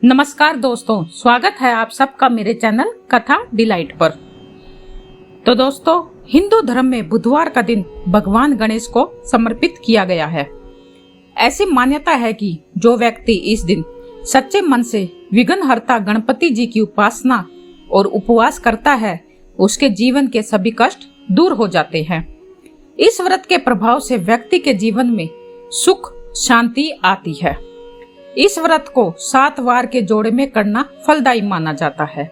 नमस्कार दोस्तों, स्वागत है आप सबका मेरे चैनल कथा डिलाइट पर। तो दोस्तों, हिंदू धर्म में बुधवार का दिन भगवान गणेश को समर्पित किया गया है। ऐसी मान्यता है कि जो व्यक्ति इस दिन सच्चे मन से विघ्नहर्ता गणपति जी की उपासना और उपवास करता है, उसके जीवन के सभी कष्ट दूर हो जाते हैं। इस व्रत के प्रभाव से व्यक्ति के जीवन में सुख शांति आती है। इस व्रत को 7 वार के जोड़े में करना फलदायी माना जाता है।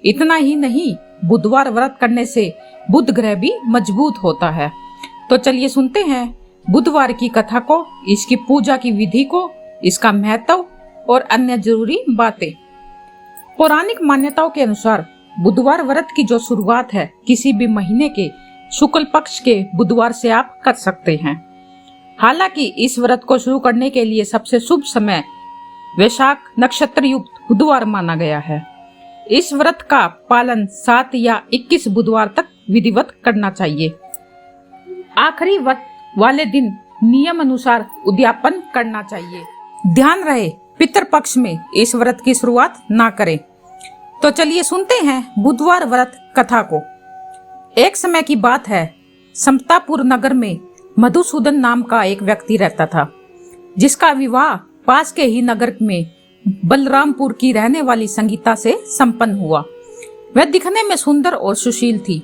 इतना ही नहीं, बुधवार व्रत करने से बुध ग्रह भी मजबूत होता है। तो चलिए सुनते हैं बुधवार की कथा को, इसकी पूजा की विधि को, इसका महत्व और अन्य जरूरी बातें। पौराणिक मान्यताओं के अनुसार बुधवार व्रत की जो शुरुआत है, किसी भी महीने के शुक्ल पक्ष के बुधवार से आप कर सकते हैं। हालांकि इस व्रत को शुरू करने के लिए सबसे शुभ समय वैशाख नक्षत्र युक्त बुधवार माना गया है। इस व्रत का पालन 7 या 21 बुधवार तक विधिवत करना चाहिए। आखिरी व्रत वाले दिन नियम अनुसार उद्यापन करना चाहिए। ध्यान रहे, पितृपक्ष में इस व्रत की शुरुआत ना करें। तो चलिए सुनते हैं बुधवार व्रत कथा को। एक समय की बात है, समतापुर नगर में मधुसूदन नाम का एक व्यक्ति रहता था, जिसका विवाह पास के ही नगर में बलरामपुर की रहने वाली संगीता से संपन्न हुआ। वह दिखने में सुंदर और सुशील थी।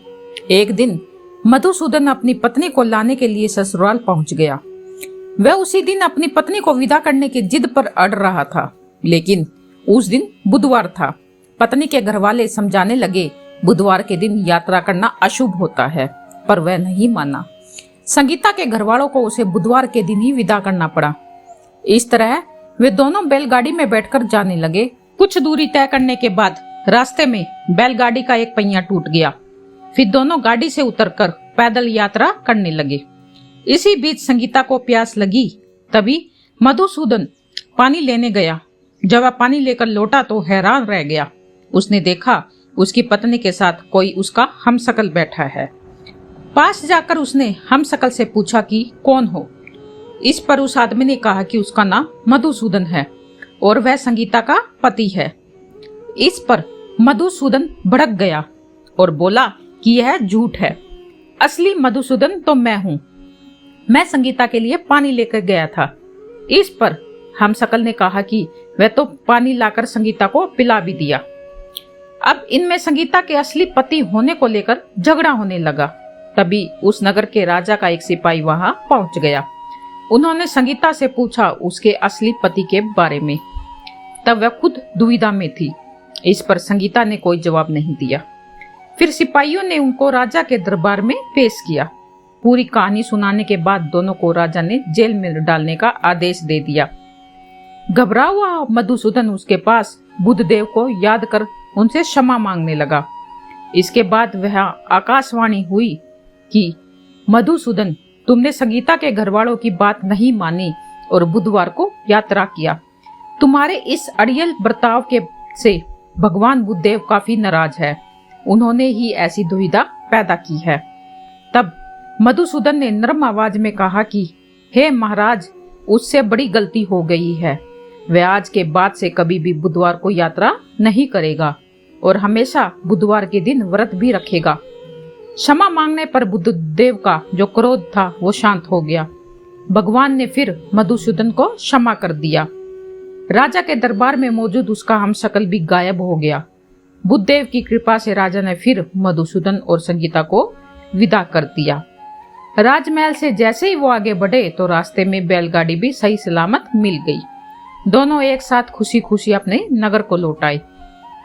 एक दिन मधुसूदन अपनी पत्नी को लाने के लिए ससुराल पहुंच गया। वह उसी दिन अपनी पत्नी को विदा करने की जिद पर अड़ रहा था, लेकिन उस दिन बुधवार था। पत्नी के घरवाले समझाने लगे बुधवार के दिन यात्रा करना अशुभ होता है, पर वह नहीं माना। संगीता के घरवालों को उसे बुधवार के दिन ही विदा करना पड़ा। इस तरह वे दोनों बैलगाड़ी में बैठकर जाने लगे। कुछ दूरी तय करने के बाद रास्ते में बैलगाड़ी का एक पहिया टूट गया। फिर दोनों गाड़ी से उतरकर पैदल यात्रा करने लगे। इसी बीच संगीता को प्यास लगी। तभी मधुसूदन पानी लेने गया। जब वह पानी लेकर लौटा तो हैरान रह गया। उसने देखा उसकी पत्नी के साथ कोई उसका हमशक्ल बैठा है। पास जाकर उसने हमशक्ल से पूछा कि कौन हो। इस पर उस आदमी ने कहा कि उसका नाम मधुसूदन है और वह संगीता का पति है। इस पर मधुसूदन भड़क गया और बोला कि यह झूठ है। असली मधुसूदन तो मैं हूँ। मैं संगीता के लिए पानी लेकर गया था। इस पर हमशक्ल ने कहा कि वह तो पानी लाकर संगीता को पिला भी दिया। अब इनमें संगीता के असली पति होने को लेकर झगड़ा होने लगा। तभी उस नगर के राजा का एक सिपाही वहां पहुंच गया। उन्होंने संगीता से पूछा उसके असली पति के बारे में। तब वह खुद दुविधा में थी। इस पर संगीता ने कोई जवाब नहीं दिया। फिर सिपाहियों ने उनको राजा के दरबार में पेश किया। पूरी कहानी सुनाने के बाद दोनों को राजा ने जेल में डालने का आदेश दे दिया। घबरा हुआ मधुसूदन उसके पास बुधदेव को याद कर उनसे क्षमा मांगने लगा। इसके बाद वह आकाशवाणी हुई कि मधुसूदन, तुमने संगीता के घरवालों की बात नहीं मानी और बुधवार को यात्रा किया। तुम्हारे इस अड़ियल बर्ताव के से भगवान बुद्धदेव काफी नाराज है। उन्होंने ही ऐसी दुविधा पैदा की है। तब मधुसूदन ने नरम आवाज में कहा कि हे महाराज, उससे बड़ी गलती हो गई है। वह आज के बाद से कभी भी बुधवार को यात्रा नहीं करेगा और हमेशा बुधवार के दिन व्रत भी रखेगा। क्षमा मांगने पर बुद्धदेव का जो क्रोध था वो शांत हो गया। भगवान ने फिर मधुसूदन को क्षमा कर दिया। राजा के दरबार में मौजूद उसका हमशक्ल भी गायब हो गया। बुद्धदेव की कृपा से राजा ने फिर मधुसूदन और संगीता को विदा कर दिया। राजमहल से जैसे ही वो आगे बढ़े तो रास्ते में बैलगाड़ी भी सही सलामत मिल गई। दोनों एक साथ खुशी खुशी अपने नगर को लौट आए।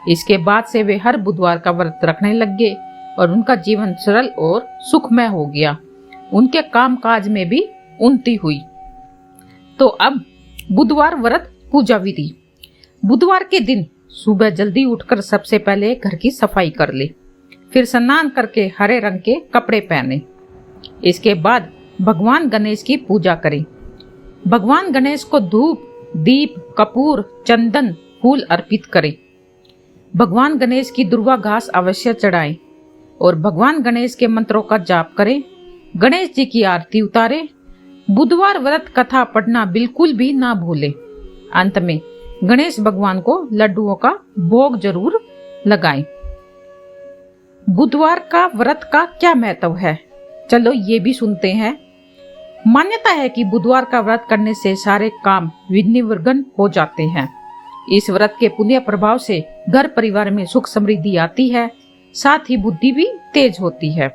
इसके बाद से वे हर बुधवार का व्रत रखने लग गए और उनका जीवन सरल और सुखमय हो गया। उनके काम काज में भी उन्नति हुई। तो अब बुधवार व्रत पूजा विधि। बुधवार के दिन सुबह जल्दी उठकर सबसे पहले घर की सफाई कर ले। फिर स्नान करके हरे रंग के कपड़े पहने। इसके बाद भगवान गणेश की पूजा करें। भगवान गणेश को धूप, दीप, कपूर, चंदन, फूल अर्पित करें। भगवान गणेश की दुर्वा घास अवश्य चढ़ाएं और भगवान गणेश के मंत्रों का जाप करें। गणेश जी की आरती उतारें। बुधवार व्रत कथा पढ़ना बिल्कुल भी ना भूलें। अंत में गणेश भगवान को लड्डुओं का भोग जरूर लगाएं। बुधवार का व्रत का क्या महत्व है, चलो ये भी सुनते हैं। मान्यता है कि बुधवार का व्रत करने से सारे काम विघ्न हो जाते हैं। इस व्रत के पुण्य प्रभाव से घर परिवार में सुख समृद्धि आती है, साथ ही बुद्धि भी तेज होती है।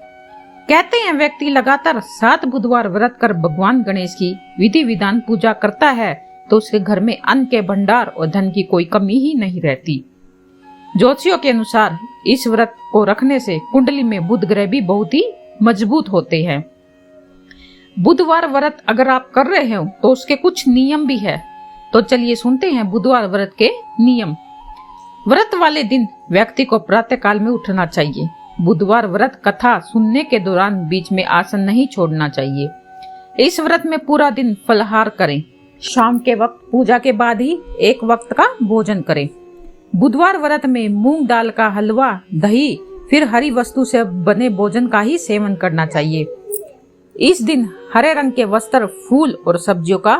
कहते हैं व्यक्ति लगातार 7 बुधवार व्रत कर भगवान गणेश की विधि विधान पूजा करता है तो उसके घर में अन्न के भंडार और धन की कोई कमी ही नहीं रहती। ज्योतिषियों के अनुसार इस व्रत को रखने से कुंडली में बुध ग्रह भी बहुत ही मजबूत होते हैं। बुधवार व्रत अगर आप कर रहे हो तो उसके कुछ नियम भी है, तो चलिए सुनते हैं बुधवार व्रत के नियम। व्रत वाले दिन व्यक्ति को प्रातः काल में उठना चाहिए। बुधवार व्रत कथा सुनने के दौरान बीच में आसन नहीं छोड़ना चाहिए। इस व्रत में पूरा दिन फलाहार करें। शाम के वक्त पूजा के बाद ही एक वक्त का भोजन करें। बुधवार व्रत में मूंग दाल का हलवा, दही, फिर हरी वस्तु से बने भोजन का ही सेवन करना चाहिए। इस दिन हरे रंग के वस्त्र, फूल और सब्जियों का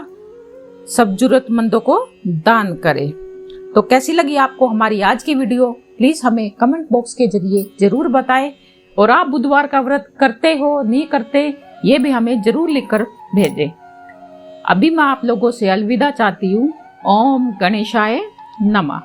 सब जरूरतमंदों को दान करें। तो कैसी लगी आपको हमारी आज की वीडियो, प्लीज हमें कमेंट बॉक्स के जरिए जरूर बताएं। और आप बुधवार का व्रत करते हो नहीं करते ये भी हमें जरूर लिखकर भेजें। अभी मैं आप लोगों से अलविदा चाहती हूँ। ओम गणेशाय नमः।